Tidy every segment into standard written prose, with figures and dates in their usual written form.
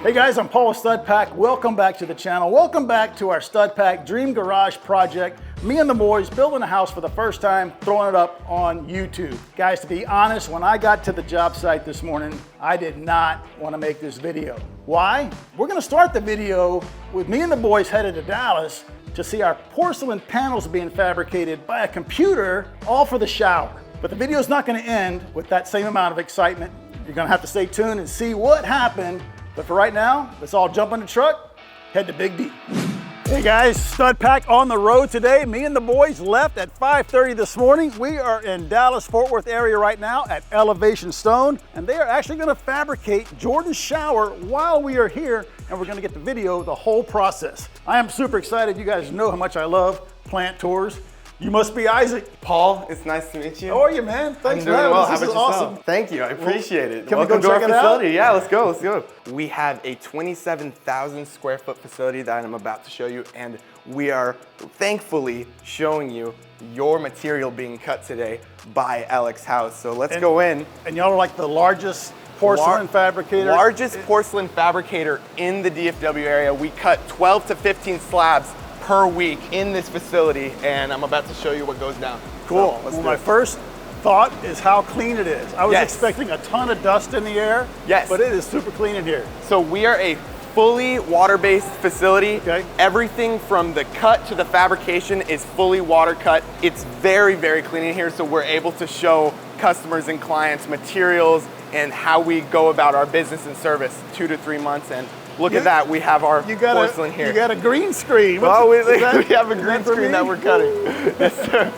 Hey guys, I'm Paul with Stud Pack. Welcome back to the channel. Welcome back to our Stud Pack Dream Garage project. Me and the boys building a house for the first time, throwing it up on YouTube. Guys, to be honest, when I got to the job site this morning, I did not want to make this video. Why? We're going to start the video with me and the boys headed to Dallas to see our porcelain panels being fabricated by a computer, all for the shower. But the video is not going to end with that same amount of excitement. You're going to have to stay tuned and see what happened. But for right now, let's all jump in the truck, head to Big D. Hey guys, Stud Pack on the road today. Me and the boys left at 5:30 this morning. We are in Dallas, Fort Worth area right now at Elevation Stone, and they are actually gonna fabricate Jordan's shower while we are here, and we're gonna get to video the whole process. I am super excited. You guys know how much I love plant tours. You must be Isaac. Paul, it's nice to meet you. How are you, man? Thanks for having us. This is awesome. Thank you, I appreciate it. Can Welcome we go check to it our facility. out? Yeah, let's go, let's go. We have a 27,000 square foot facility that I'm about to show you, and we are thankfully showing you your material being cut today by Alex House. So let's go in. And y'all are like the largest porcelain fabricator? Largest porcelain fabricator in the DFW area. We cut 12 to 15 slabs per week in this facility, and I'm about to show you what goes down. Cool. So, well, my first thought is how clean it is. I was Yes. expecting a ton of dust in the air, Yes. but it is super clean in here. So we are a fully water-based facility. Okay. Everything from the cut to the fabrication is fully water cut. It's very, very clean in here, so we're able to show customers and clients materials and how we go about our business and service 2 to 3 months. And look at that, we have our porcelain here. You got a green screen. We have a green screen that we're cutting. Yes, sir.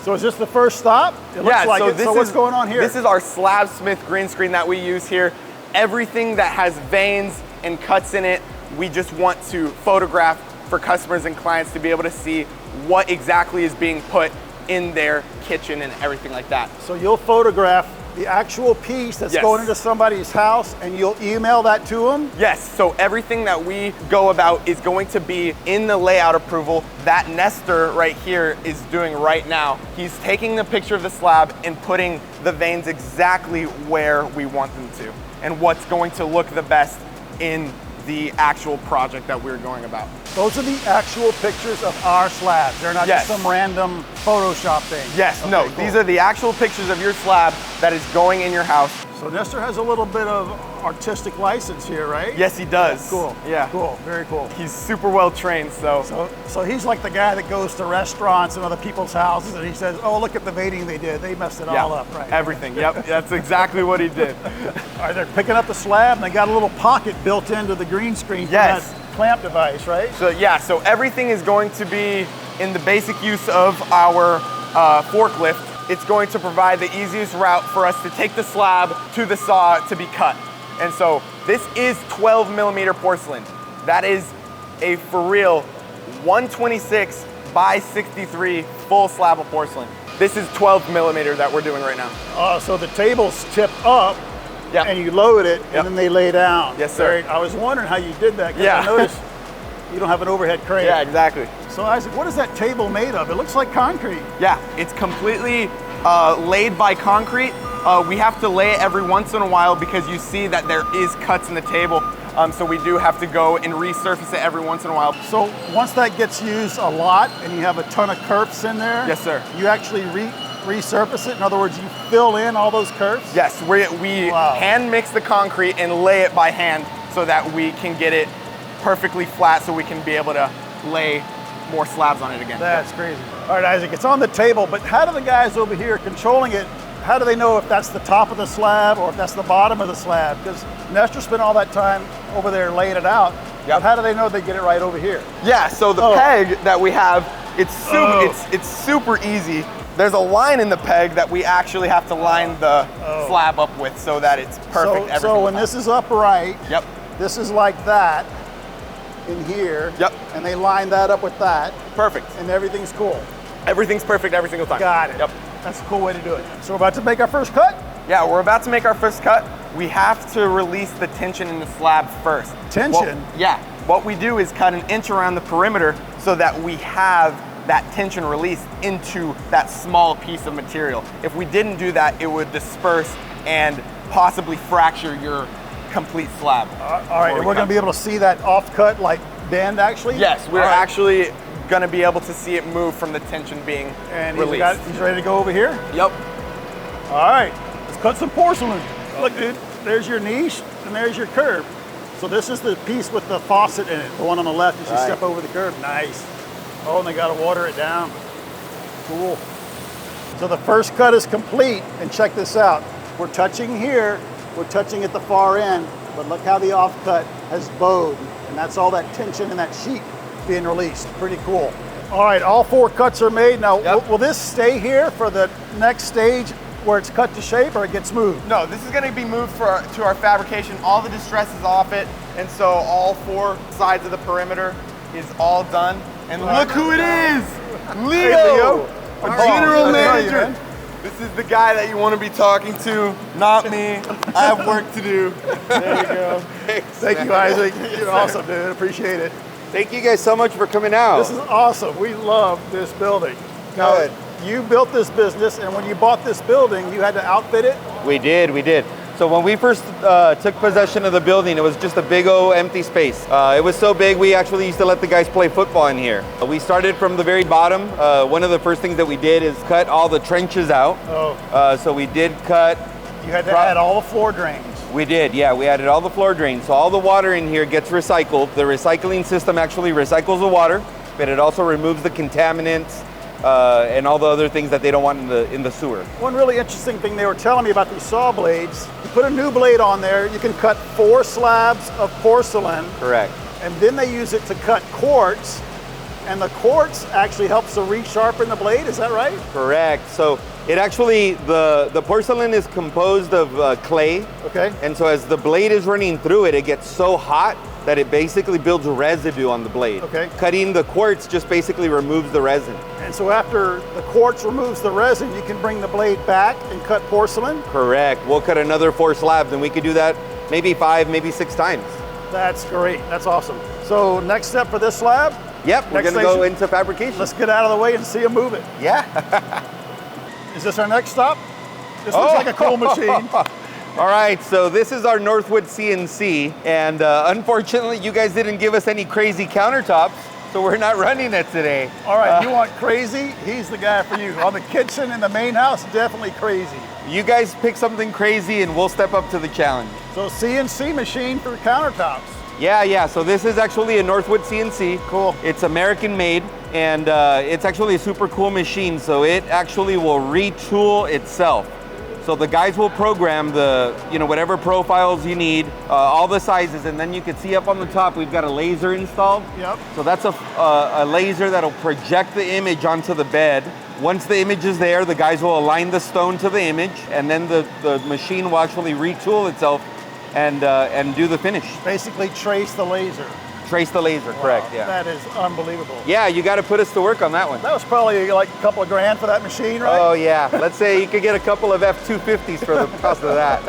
So is this the first stop? It looks like it. So what's going on here? This is our Slab Smith green screen that we use here. Everything that has veins and cuts in it, we just want to photograph for customers and clients to be able to see what exactly is being put in their kitchen and everything like that. So you'll photograph the actual piece that's going into somebody's house, and you'll email that to them? Yes, so everything that we go about is going to be in the layout approval. That Nestor right here is doing right now. He's taking the picture of the slab and putting the veins exactly where we want them to, and what's going to look the best in the actual project that we're going about. Those are the actual pictures of our slabs. They're not just some random Photoshop thing. Yes, okay, no, cool. These are the actual pictures of your slab that is going in your house. So Nestor has a little bit of artistic license here, right? Yes, he does. Cool. Yeah. Cool. Very cool. He's super well trained, so. So he's like the guy that goes to restaurants and other people's houses and he says, oh, look at the veining they did. They messed it all up, right? Everything, yep. That's exactly what he did. All right, they're picking up the slab and they got a little pocket built into the green screen for that clamp device, right? So yeah, so everything is going to be in the basic use of our forklift. It's going to provide the easiest route for us to take the slab to the saw to be cut. And so this is 12 millimeter porcelain. That is a, for real, 126 by 63 full slab of porcelain. This is 12 millimeter that we're doing right now. So the table's tip up and you load it and then they lay down. Yes, sir. I was wondering how you did that because I noticed you don't have an overhead crane. Yeah, exactly. So Isaac, what is that table made of? It looks like concrete. Yeah, it's completely laid by concrete. We have to lay it every once in a while because you see that there is cuts in the table. So we do have to go and resurface it every once in a while. So once that gets used a lot and you have a ton of kerfs in there, yes, sir, you actually resurface it? In other words, you fill in all those kerfs? Yes, we hand mix the concrete and lay it by hand so that we can get it perfectly flat so we can be able to lay more slabs on it again. That's crazy. All right, Isaac, it's on the table, but how do the guys over here controlling it, how do they know if that's the top of the slab or if that's the bottom of the slab? Because Nestor spent all that time over there laying it out, but how do they know they get it right over here? Yeah, so the peg that we have, it's super easy. There's a line in the peg that we actually have to line the slab up with so that it's perfect. So when this is upright, this is like that in here, and they line that up with that. Perfect. And everything's cool. Everything's perfect every single time. Got it. Yep. That's a cool way to do it. So we're about to make our first cut? Yeah, we're about to make our first cut. We have to release the tension in the slab first. Tension? What we do is cut 1 inch around the perimeter so that we have that tension released into that small piece of material. If we didn't do that, it would disperse and possibly fracture your complete slab. All right, and we're going to be able to see that off-cut like bend actually? Yes, we're actually going to be able to see it move from the tension being released. He's ready to go over here? Yep. All right, let's cut some porcelain. Look, dude, there's your niche and there's your curb. So this is the piece with the faucet in it, the one on the left as you step over the curb. Nice. Oh, and they got to water it down. Cool. So the first cut is complete, and check this out. We're touching here, we're touching at the far end, but look how the offcut has bowed, and that's all that tension in that sheet being released. Pretty cool. All right, all 4 cuts are made. Now, will this stay here for the next stage where it's cut to shape, or it gets moved? No, this is going to be moved to our fabrication. All the distress is off it, and so all 4 sides of the perimeter is all done. And look who it is! Leo! Our general manager. This is the guy that you want to be talking to, not me. I have work to do. There you go. Thank you, Isaac. You're awesome, dude. Appreciate it. Thank you guys so much for coming out. This is awesome. We love this building. Now, you built this business, and when you bought this building, you had to outfit it? We did. So when we first took possession of the building, it was just a big old empty space. It was so big, we actually used to let the guys play football in here. We started from the very bottom. One of the first things that we did is cut all the trenches out. So we did cut. You had to add all the floor drains. We did, yeah. We added all the floor drains. So all the water in here gets recycled. The recycling system actually recycles the water, but it also removes the contaminants and all the other things that they don't want in the sewer. One really interesting thing they were telling me about these saw blades, you put a new blade on there, you can cut 4 slabs of porcelain. Correct. And then they use it to cut quartz, and the quartz actually helps to resharpen the blade, is that right? Correct. So it actually, the porcelain is composed of clay. Okay. And so as the blade is running through it, it gets so hot that it basically builds a residue on the blade. Okay. Cutting the quartz just basically removes the resin. And so after the quartz removes the resin, you can bring the blade back and cut porcelain? Correct. We'll cut another 4 slabs, and we could do that maybe 5, maybe 6 times. That's great. That's awesome. So next step for this slab? Yep, we're gonna go into fabrication. Let's get out of the way and see them move it. Yeah. Is this our next stop? This looks like a cool machine. All right, so this is our Northwood CNC, and unfortunately, you guys didn't give us any crazy countertops, so we're not running it today. All right, you want crazy? He's the guy for you. On the kitchen and the main house, definitely crazy. You guys pick something crazy, and we'll step up to the challenge. So CNC machine for countertops. Yeah, so this is actually a Northwood CNC. Cool. It's American made, and it's actually a super cool machine, so it actually will retool itself. So the guys will program whatever profiles you need, all the sizes, and then you can see up on the top, we've got a laser installed. Yep. So that's a laser that'll project the image onto the bed. Once the image is there, the guys will align the stone to the image, and then the machine will actually retool itself and do the finish. Basically trace the laser. Trace the laser, correct, yeah. That is unbelievable. Yeah, you got to put us to work on that one. That was probably like a couple of grand for that machine, right? Oh yeah, let's say you could get a couple of F-250s for the cost of that.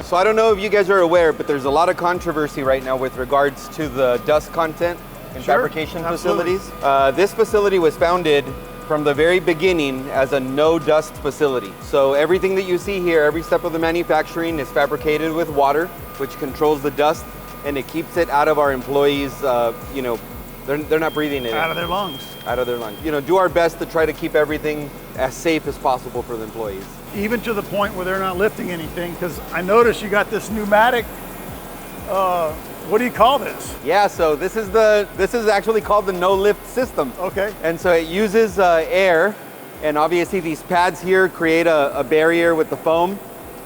So I don't know if you guys are aware, but there's a lot of controversy right now with regards to the dust content in fabrication facilities. This facility was founded from the very beginning as a no dust facility. So everything that you see here, every step of the manufacturing is fabricated with water, which controls the dust, and it keeps it out of our employees, they're not breathing it out of their lungs. Out of their lungs. Do our best to try to keep everything as safe as possible for the employees. Even to the point where they're not lifting anything, because I noticed you got this pneumatic, what do you call this? Yeah, so this is actually called the no lift system. Okay. And so it uses air, and obviously these pads here create a barrier with the foam,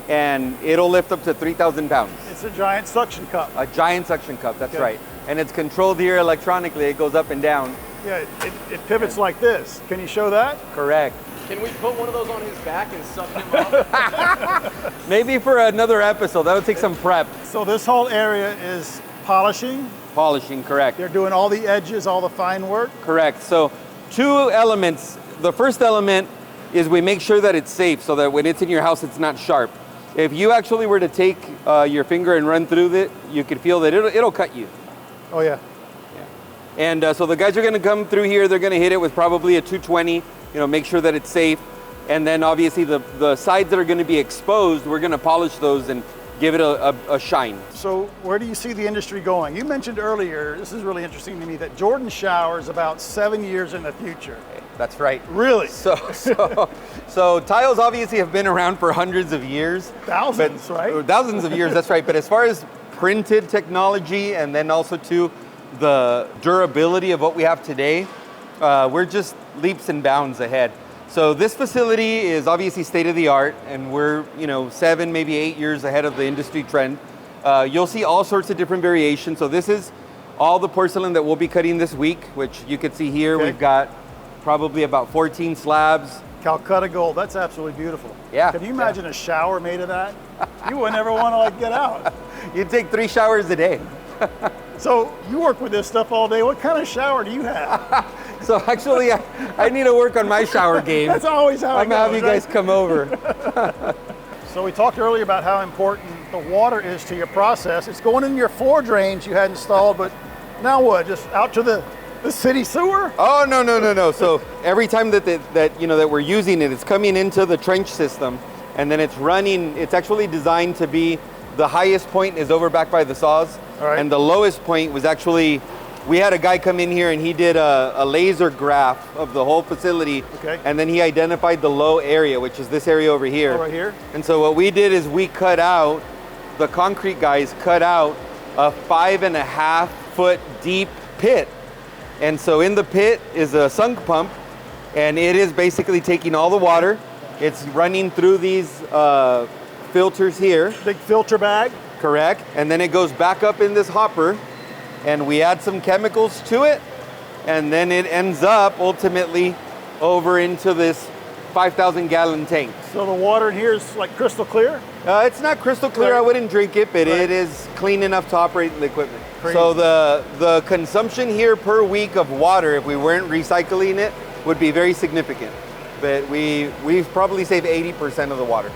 and it'll lift up to 3,000 pounds. It's a giant suction cup. A giant suction cup, that's right. And it's controlled here electronically, it goes up and down. Yeah, it pivots like this. Can you show that? Correct. Can we put one of those on his back and suck him up? Maybe for another episode, that'll take some prep. So this whole area is polishing? Polishing, correct. They're doing all the edges, all the fine work? Correct. So 2 elements. The first element is we make sure that it's safe so that when it's in your house, it's not sharp. If you actually were to take your finger and run through it, you could feel that it'll cut you. Oh yeah. And so the guys are going to come through here. They're going to hit it with probably a 220. Make sure that it's safe. And then obviously the sides that are going to be exposed, we're going to polish those and give it a shine. So where do you see the industry going? You mentioned earlier, this is really interesting to me, that Jordan Shower is about 7 years in the future. That's right. Really? So tiles obviously have been around for hundreds of years. Thousands, right? Thousands of years, that's right. But as far as printed technology and then also to the durability of what we have today, we're just leaps and bounds ahead. So this facility is obviously state of the art, and we're 7, maybe 8 years ahead of the industry trend. You'll see all sorts of different variations. So this is all the porcelain that we'll be cutting this week, which you can see here. Okay. We've got probably about 14 slabs. Calcutta gold, that's absolutely beautiful. Yeah. Can you imagine a shower made of that? You would never want to get out. You'd take 3 showers a day. So you work with this stuff all day. What kind of shower do you have? So actually, I need to work on my shower game. That's always how it I'm gonna have goes, you guys right? come over. So we talked earlier about how important the water is to your process. It's going in your floor drains you had installed, but now what? Just out to the city sewer? Oh, no. So every time that we're using it, it's coming into the trench system, and then it's running. It's actually designed to be, the highest point is over back by the saws, All right. and the lowest point was actually, we had a guy come in here and he did a laser graph of the whole facility. Okay. And then he identified the low area, which is this area over here. Oh, right here? And so what we did is we cut out, the concrete guys cut out a 5.5 foot deep pit. And so in the pit is a sunk pump, and it is basically taking all the water. It's running through these filters here. Big filter bag? Correct. And then it goes back up in this hopper, and we add some chemicals to it, and then it ends up ultimately over into this 5,000 gallon tank. So the water in here is like crystal clear? It's not crystal clear, Right. I wouldn't drink it, but Right. it is clean enough to operate the equipment. Crazy. So the consumption here per week of water, if we weren't recycling it, would be very significant. But we've probably saved 80% of the water.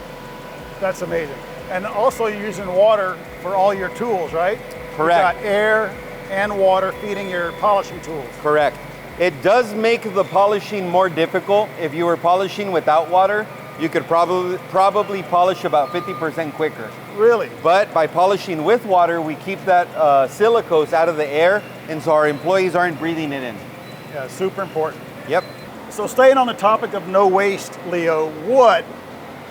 That's amazing. And also you're using water for all your tools, right? Correct. You've got air and water feeding your polishing tools. Correct. It does make the polishing more difficult. If you were polishing without water, you could probably polish about 50% quicker. Really? But by polishing with water, we keep that silicose out of the air, and so our employees aren't breathing it in. Yeah, super important. Yep. So staying on the topic of no waste, Leo, what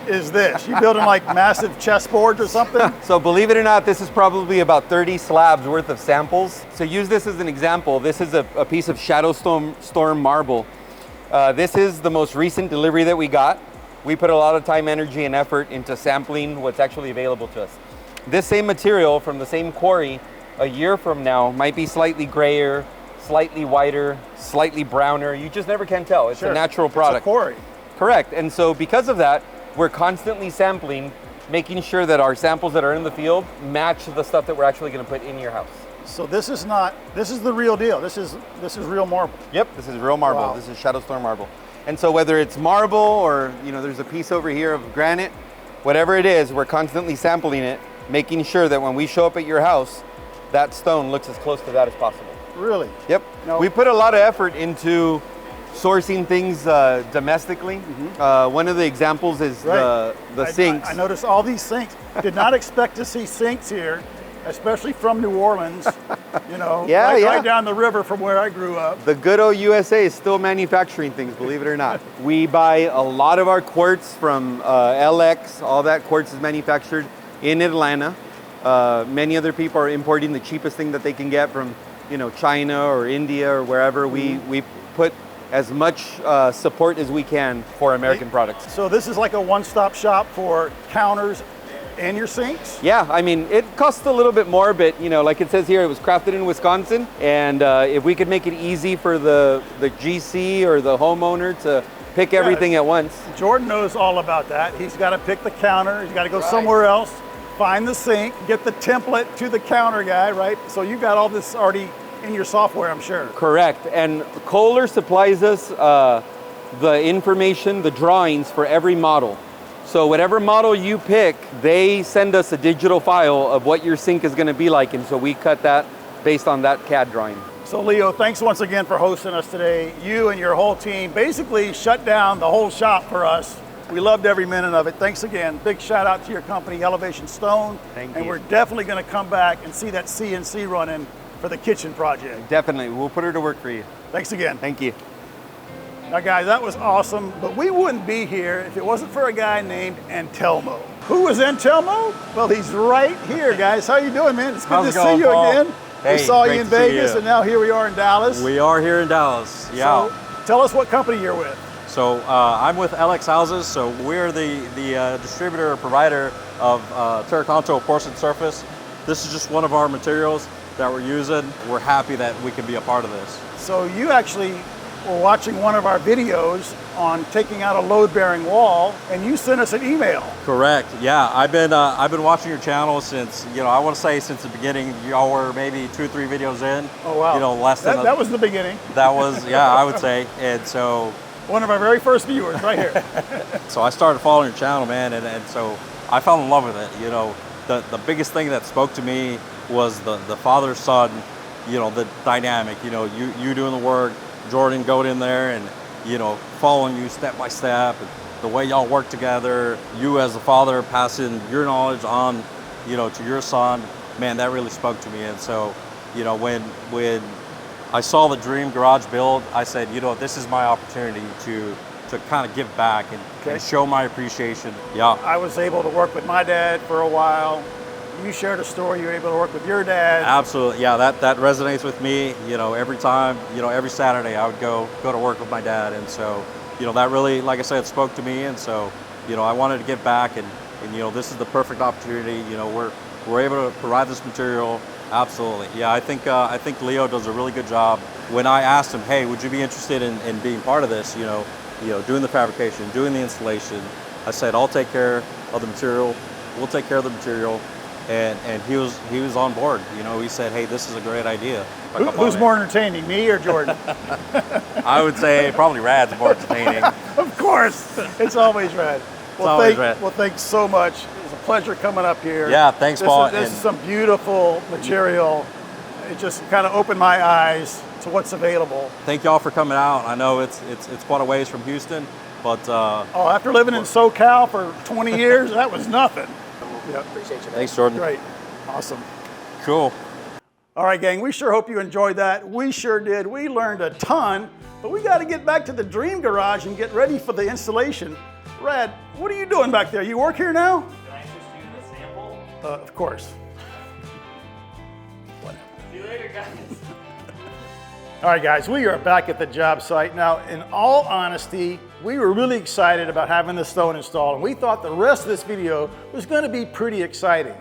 is this? You building like massive chessboards or something? So believe it or not, this is probably about 30 slabs worth of samples. So use this as an example. This is a piece of Storm marble. This is the most recent delivery that we got. We put a lot of time, energy, and effort into sampling what's actually available to us. This same material from the same quarry a year from now might be slightly grayer, slightly whiter, slightly browner. You just never can tell. It's Sure. a natural product. It's a quarry. Correct. And so because of that, we're constantly sampling, making sure that our samples that are in the field match the stuff that we're actually going to put in your house. So this is the real deal. This is real marble. Yep, this is real marble. Wow. This is Shadowstorm marble. And so whether it's marble or, there's a piece over here of granite, whatever it is, we're constantly sampling it, making sure that when we show up at your house, that stone looks as close to that as possible. Really? Yep. No. We put a lot of effort into sourcing things domestically. One of the examples is the sinks. I noticed all these sinks. Did not expect to see sinks here, especially from New Orleans. Right down the river from where I grew up. The good old USA is still manufacturing things, believe it or not. We buy a lot of our quartz from LX. All that quartz is manufactured in Atlanta. Many other people are importing the cheapest thing that they can get from China or India or wherever. We put as much support as we can for American products. So this is like a one-stop shop for counters and your sinks? Yeah, I mean, it costs a little bit more, but like it says here, it was crafted in Wisconsin, and if we could make it easy for the GC or the homeowner to pick everything at once. Jordan knows all about that. He's got to pick the counter, he's got to go somewhere else, find the sink, get the template to the counter guy, right? So you got all this already in your software, I'm sure. Correct, and Kohler supplies us the information, the drawings for every model. So whatever model you pick, they send us a digital file of what your sink is going to be like, and so we cut that based on that CAD drawing. So Leo, thanks once again for hosting us today. You and your whole team basically shut down the whole shop for us We loved every minute of it. Thanks again. Big shout out to your company, Elevation Stone. Thank and you. we're definitely going to come back and see that CNC running for the kitchen project. Definitely. We'll put her to work for you. Thanks again. Thank you. Now guys, that was awesome, but we wouldn't be here if it wasn't for a guy named Antelmo. Who was Antelmo? Well, he's right here, guys. How you doing, man? It's good How's to it see going, you Paul? again. Hey, we saw you great in to see Vegas, you. and now here we are in Dallas. We are here in Dallas, yeah. So, tell us what company you're with. So I'm with LX Houses. So we're the distributor or provider of Terraconto porcelain surface. This is just one of our materials that we're using. We're happy that we can be a part of this. So you actually were watching one of our videos on taking out a load-bearing wall, and you sent us an email. Correct. Yeah, I've been watching your channel since, I want to say since the beginning. Y'all were maybe 2 or 3 videos in. Oh wow. Less than that was the beginning. That was, yeah, I would say. And so one of our very first viewers right here. So I started following your channel, man, and so I fell in love with it. The biggest thing that spoke to me was the father-son, the dynamic. You doing the work, Jordan going in there and following you step by step, and the way y'all work together. You as the father passing your knowledge on, to your son. Man, that really spoke to me. And so, when I saw the Dream Garage build, I said, this is my opportunity to kind of give back and show my appreciation. Yeah. I was able to work with my dad for a while. You shared a story, you were able to work with your dad. Absolutely, yeah, that resonates with me. Every time, every Saturday I would go to work with my dad. And so, that really, like I said, spoke to me. And so, I wanted to give back and this is the perfect opportunity. We're able to provide this material. Absolutely, yeah. I think Leo does a really good job. When I asked him, hey, would you be interested in being part of this? Doing the fabrication, doing the installation. I said, I'll take care of the material. We'll take care of the material. And he was on board. He said, hey, this is a great idea. Who's more entertaining, me or Jordan? I would say probably Rad's more entertaining. Of course, it's always Rad. Well, thanks so much. It's a pleasure coming up here. Yeah, thanks, Paul. This is some beautiful material. It just kind of opened my eyes to what's available. Thank y'all for coming out. I know it's quite a ways from Houston, but after living in SoCal for 20 years, that was nothing. Yeah, appreciate you, man. Thanks, Jordan. Great, awesome. Cool. All right, gang, we sure hope you enjoyed that. We sure did. We learned a ton, but we got to get back to the Dream Garage and get ready for the installation. Rad, what are you doing back there? You work here now? Can I just do the sample? Of course. See you later, guys. All right, guys, we are back at the job site. Now, in all honesty, we were really excited about having the stone installed, and we thought the rest of this video was going to be pretty exciting.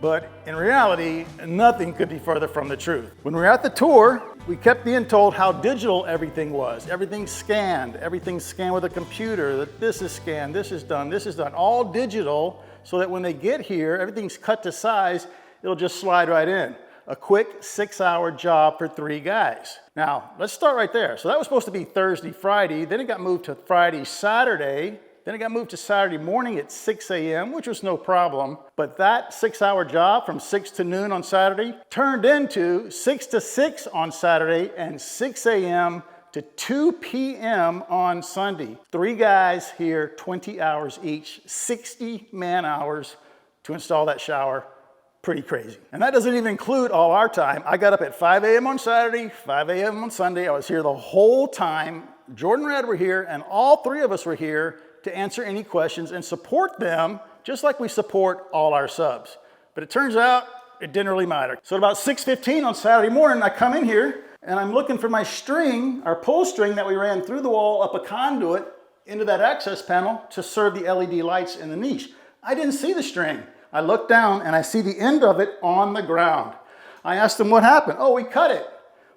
But in reality, nothing could be further from the truth. When we were at the tour, we kept being told how digital everything was. Everything's scanned with a computer, that this is scanned, this is done, all digital, so that when they get here, everything's cut to size, it'll just slide right in. A quick 6-hour job for 3 guys. Now, let's start right there. So that was supposed to be Thursday, Friday, then it got moved to Friday, Saturday, then it got moved to Saturday morning at 6 a.m., which was no problem. But that 6-hour job from 6 to noon on Saturday turned into 6 to 6 on Saturday and 6 a.m. to 2 p.m. on Sunday. 3 guys here, 20 hours each, 60 man hours to install that shower. Pretty crazy. And that doesn't even include all our time. I got up at 5 a.m. on Saturday, 5 a.m. on Sunday. I was here the whole time. Jordan and Rad were here, and all 3 of us were here to answer any questions and support them just like we support all our subs. But it turns out it didn't really matter. So at about 6:15 on Saturday morning, I come in here and I'm looking for my string, our pull string that we ran through the wall up a conduit into that access panel to serve the LED lights in the niche. I didn't see the string. I look down and I see the end of it on the ground. I asked him what happened. Oh, we cut it.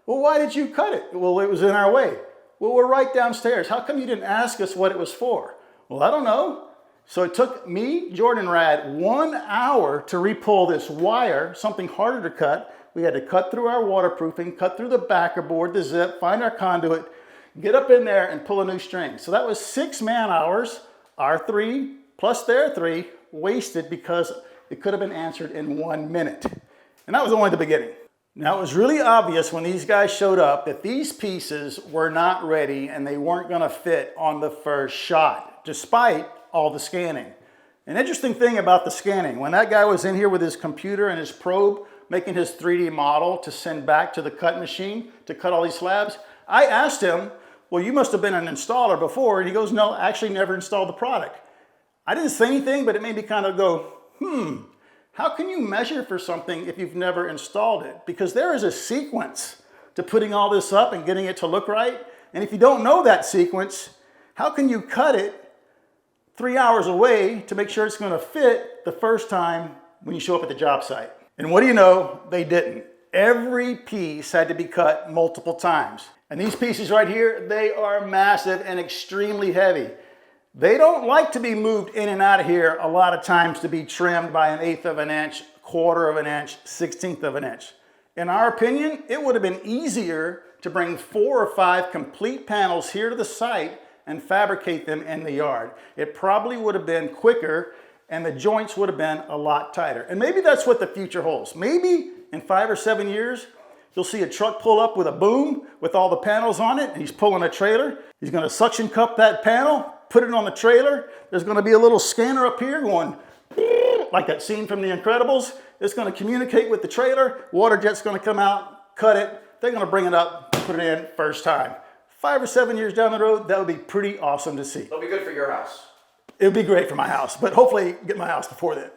Well, why did you cut it? Well, it was in our way. Well, we're right downstairs. How come you didn't ask us what it was for? Well, I don't know. So it took me, Jordan, and Rad 1 hour to re-pull this wire, something harder to cut. We had to cut through our waterproofing, cut through the backer board, the zip, find our conduit, get up in there and pull a new string. So that was 6 man hours, our 3 plus their 3, wasted because it could have been answered in 1 minute. And that was only the beginning. Now, it was really obvious when these guys showed up that these pieces were not ready and they weren't going to fit on the first shot, despite all the scanning. An interesting thing about the scanning, when that guy was in here with his computer and his probe, making his 3D model to send back to the cut machine to cut all these slabs, I asked him, well, you must have been an installer before. And he goes, no, I actually never installed the product. I didn't say anything, but it made me kind of go, how can you measure for something if you've never installed it? Because there is a sequence to putting all this up and getting it to look right. And if you don't know that sequence, how can you cut it 3 hours away to make sure it's going to fit the first time when you show up at the job site? And what do you know? They didn't. Every piece had to be cut multiple times. And these pieces right here, they are massive and extremely heavy. They don't like to be moved in and out of here a lot of times to be trimmed by 1/8 of an inch, 1/4 of an inch, 1/16 of an inch. In our opinion, it would have been easier to bring 4 or 5 complete panels here to the site and fabricate them in the yard. It probably would have been quicker and the joints would have been a lot tighter. And maybe that's what the future holds. Maybe in 5 or 7 years, you'll see a truck pull up with a boom with all the panels on it and he's pulling a trailer. He's gonna suction cup that panel, put it on the trailer. There's gonna be a little scanner up here going like that scene from The Incredibles. It's gonna communicate with the trailer. Water jet's gonna come out, cut it. They're gonna bring it up, put it in first time. 5 or 7 years down the road, that would be pretty awesome to see. It'll be good for your house. It would be great for my house, but hopefully get my house before then.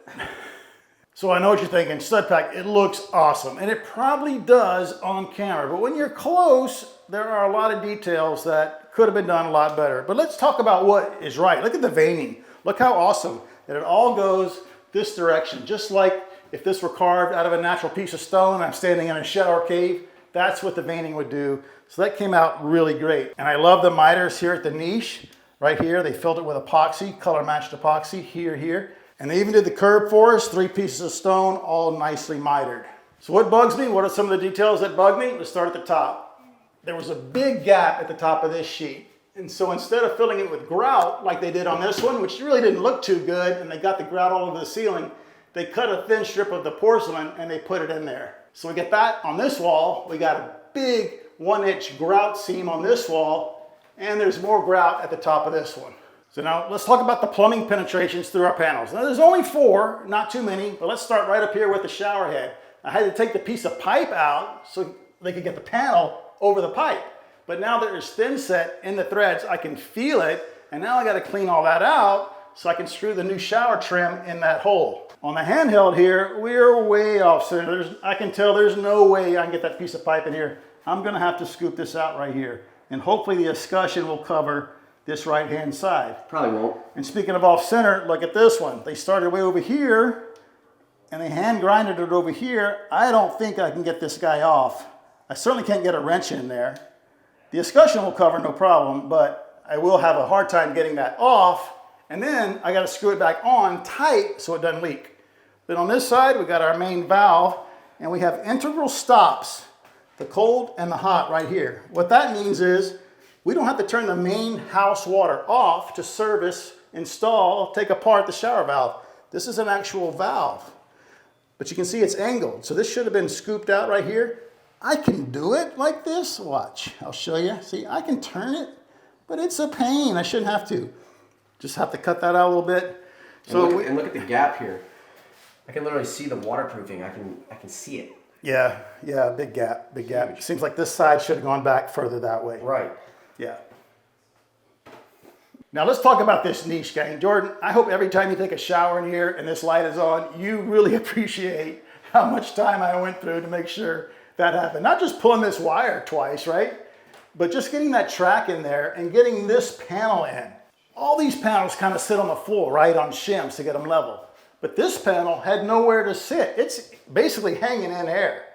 So I know what you're thinking, StudPack, it looks awesome. And it probably does on camera, but when you're close, there are a lot of details that could have been done a lot better. But let's talk about what is right. Look at the veining. Look how awesome that it all goes this direction. Just like if this were carved out of a natural piece of stone, and I'm standing in a shower cave, that's what the veining would do. So that came out really great. And I love the miters here at the niche. Right here, they filled it with epoxy, color matched epoxy, here. And they even did the curb for us, 3 pieces of stone, all nicely mitered. So what bugs me? What are some of the details that bug me? Let's start at the top. There was a big gap at the top of this sheet. And so instead of filling it with grout like they did on this one, which really didn't look too good, and they got the grout all over the ceiling, they cut a thin strip of the porcelain and they put it in there. So we get that on this wall. We got a big 1-inch grout seam on this wall, and there's more grout at the top of this one. So now let's talk about the plumbing penetrations through our panels. Now there's only 4, not too many, but let's start right up here with the shower head. I had to take the piece of pipe out so they could get the panel over the pipe. But now there is thin set in the threads, I can feel it, and now I gotta clean all that out so I can screw the new shower trim in that hole. On the handheld here, we're way off center. I can tell there's no way I can get that piece of pipe in here. I'm gonna have to scoop this out right here. And hopefully the escutcheon will cover this right-hand side. Probably won't. And speaking of off-center, look at this one. They started way over here, and they hand grinded it over here. I don't think I can get this guy off. I certainly can't get a wrench in there. The escutcheon will cover, no problem, but I will have a hard time getting that off. And then I gotta screw it back on tight so it doesn't leak. Then on this side, we got our main valve, and we have integral stops, the cold and the hot right here. What that means is we don't have to turn the main house water off to service, install, take apart the shower valve. This is an actual valve. But you can see it's angled. So this should have been scooped out right here. I can do it like this. Watch, I'll show you. See, I can turn it, but it's a pain. I shouldn't have to. Just have to cut that out a little bit. So And look at the gap here. I can literally see the waterproofing. I can see it. Yeah, big gap, big gap. Huge. Seems like this side should have gone back further that way. Right. Yeah. Now let's talk about this niche, gang. Jordan, I hope every time you take a shower in here and this light is on, you really appreciate how much time I went through to make sure that happened. Not just pulling this wire twice, right? But just getting that track in there and getting this panel in. All these panels kind of sit on the floor, right, on shims to get them level. But this panel had nowhere to sit. It's basically hanging in air.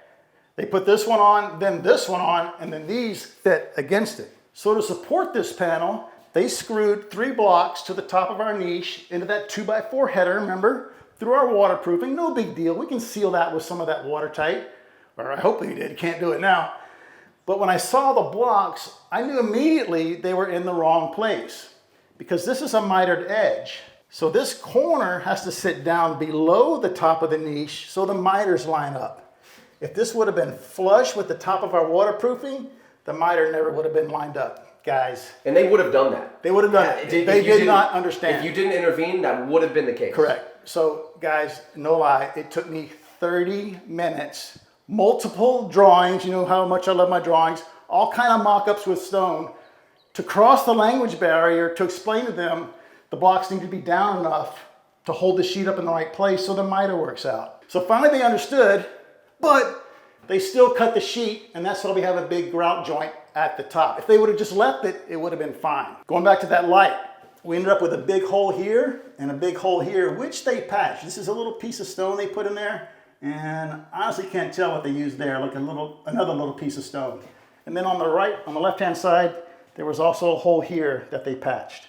They put this one on, then this one on, and then these fit against it. So to support this panel, they screwed 3 blocks to the top of our niche into that 2x4 header, remember? Through our waterproofing, no big deal. We can seal that with some of that watertight, or I hope we did, can't do it now. But when I saw the blocks, I knew immediately they were in the wrong place because this is a mitered edge. So this corner has to sit down below the top of the niche so the miters line up. If this would have been flush with the top of our waterproofing, the miter never would have been lined up. guys, And they would have done that. they would have done it. They did not understand. If you didn't intervene, that would have been the case. Correct. So guys, no lie, it took me 30 minutes, multiple drawings, you know how much I love my drawings, all kind of mock-ups with stone, to cross the language barrier to explain to them the blocks need to be down enough to hold the sheet up in the right place so the miter works out. So finally they understood, but they still cut the sheet, and that's why we have a big grout joint at the top. If they would have just left it, it would have been fine. Going back to that light, we ended up with a big hole here and a big hole here, which they patched. This is a little piece of stone they put in there, and I honestly can't tell what they used there, like another little piece of stone. And then on the right, on the left-hand side, there was also a hole here that they patched.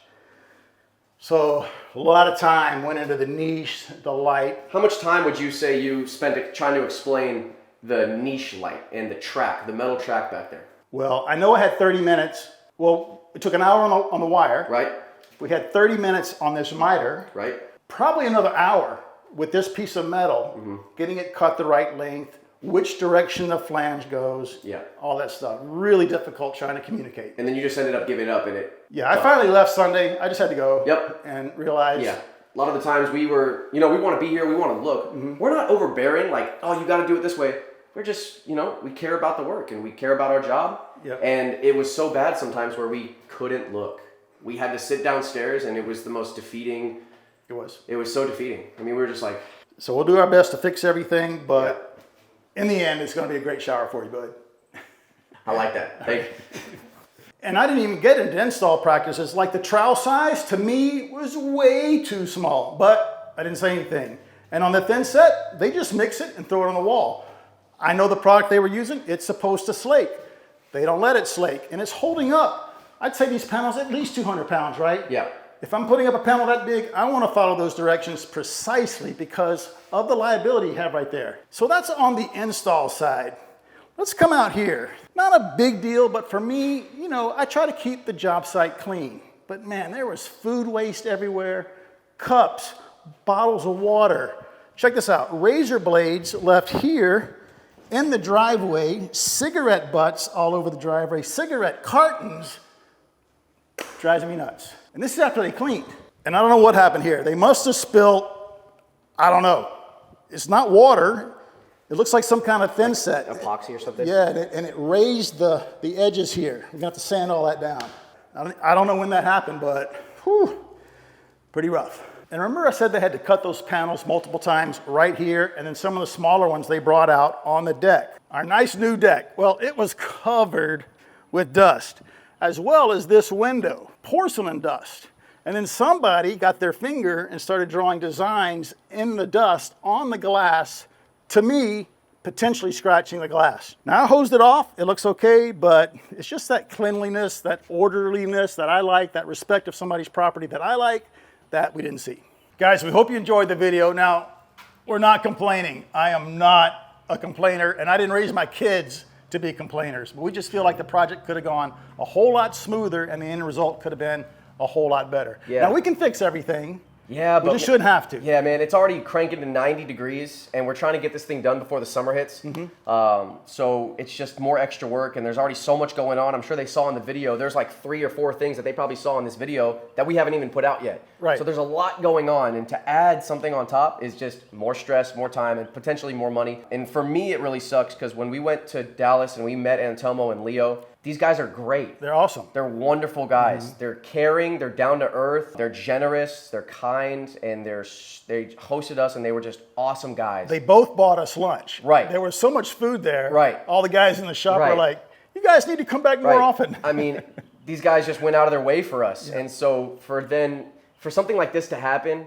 So a lot of time went into the niche, the light. How much time would you say you spent trying to explain the niche light and the track, the metal track back there? Well, I know I had 30 minutes. Well, it took an hour on the wire. Right? We had 30 minutes on this miter. Right? Probably another hour with this piece of metal, getting it cut the right length, which direction the flange goes, Yeah. all that stuff. Really difficult trying to communicate. And then you just ended up giving up in it. Yeah, I finally left Sunday. I just had to go. Yep. And realize. Yeah. A lot of the times we were, we want to be here, we want to look. We're not overbearing, like, oh, you got to do it this way. We're just, we care about the work and we care about our job. Yep. And it was so bad sometimes where we couldn't look. We had to sit downstairs, and it was the most defeating. It was. It was so defeating. I mean, we were just like. So we'll do our best to fix everything, but in the end, it's going to be a great shower for you, bud. I like that. Thank you. And I didn't even get into install practices. Like the trowel size, to me, was way too small, but I didn't say anything. And on the thin set, they just mix it and throw it on the wall. I know the product they were using, it's supposed to slake. They don't let it slake, and it's holding up. I'd say these panels at least 200 pounds, right? Yeah. If I'm putting up a panel that big, I want to follow those directions precisely because of the liability you have right there. So that's on the install side. Let's come out here. Not a big deal, but for me, I try to keep the job site clean. But man, there was food waste everywhere, cups, bottles of water. Check this out, razor blades left here in the driveway, cigarette butts all over the driveway, cigarette cartons. Drives me nuts. And this is after they cleaned. And I don't know what happened here. They must have spilled, I don't know. It's not water. It looks like some kind of thin set. Epoxy or something? Yeah, and it raised the edges here. We're gonna have to sand all that down. I don't know when that happened, but whew, pretty rough. And remember I said they had to cut those panels multiple times right here, and then some of the smaller ones they brought out on the deck. Our nice new deck, well, it was covered with dust, as well as this window, porcelain dust. And then somebody got their finger and started drawing designs in the dust on the glass, to me, potentially scratching the glass. Now I hosed it off, it looks okay, but it's just that cleanliness, that orderliness that I like, that respect of somebody's property that I like, that we didn't see. Guys, we hope you enjoyed the video. Now, we're not complaining. I am not a complainer, and I didn't raise my kids to be complainers, but we just feel like the project could have gone a whole lot smoother and the end result could have been a whole lot better. Yeah. Now we can fix everything. Yeah, we just shouldn't have to. Yeah, man, it's already cranking to 90 degrees, and we're trying to get this thing done before the summer hits. So it's just more extra work, and there's already so much going on. I'm sure they saw in the video, there's like 3 or 4 things that they probably saw in this video that we haven't even put out yet. Right. So there's a lot going on, and to add something on top is just more stress, more time, and potentially more money. And for me, it really sucks, because when we went to Dallas and we met Antelmo and Leo, these guys are great. They're awesome. They're wonderful guys. They're caring, they're down to earth, they're generous, they're kind, and they hosted us, and they were just awesome guys. They both bought us lunch. Right. There was so much food there. Right. All the guys in the shop were Right. like, you guys need to come back more often. I mean, these guys just went out of their way for us. And so for something like this to happen,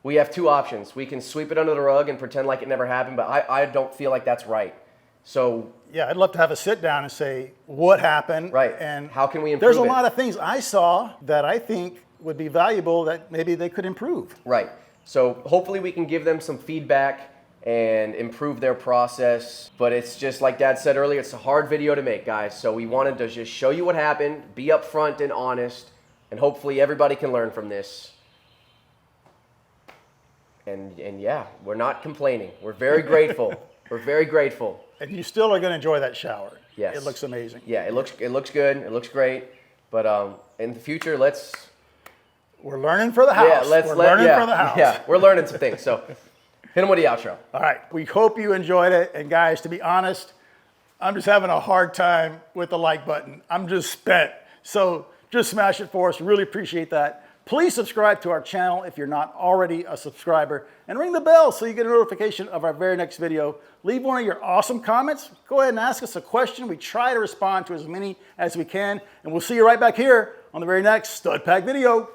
we have 2 options. We can sweep it under the rug and pretend like it never happened, but I don't feel like that's right. So yeah, I'd love to have a sit down and say what happened. Right. And how can we improve There's a it? lot of things I saw that I think would be valuable that maybe they could improve. Right. So hopefully we can give them some feedback and improve their process. But it's just like Dad said earlier, it's a hard video to make, guys. So we wanted to just show you what happened, be upfront and honest, and hopefully everybody can learn from this. And yeah, we're not complaining. We're very grateful. We're very grateful. And you still are going to enjoy that shower. Yes. It looks amazing. Yeah, it looks good. It looks great. But in the future, we're learning for the house. We're learning for the house. Yeah, we're learning some things. So hit them with the outro. All right. We hope you enjoyed it. And guys, to be honest, I'm just having a hard time with the like button. I'm just spent. So just smash it for us. Really appreciate that. Please subscribe to our channel if you're not already a subscriber, and ring the bell so you get a notification of our very next video. Leave one of your awesome comments. Go ahead and ask us a question. We try to respond to as many as we can, and we'll see you right back here on the very next Stud Pack video.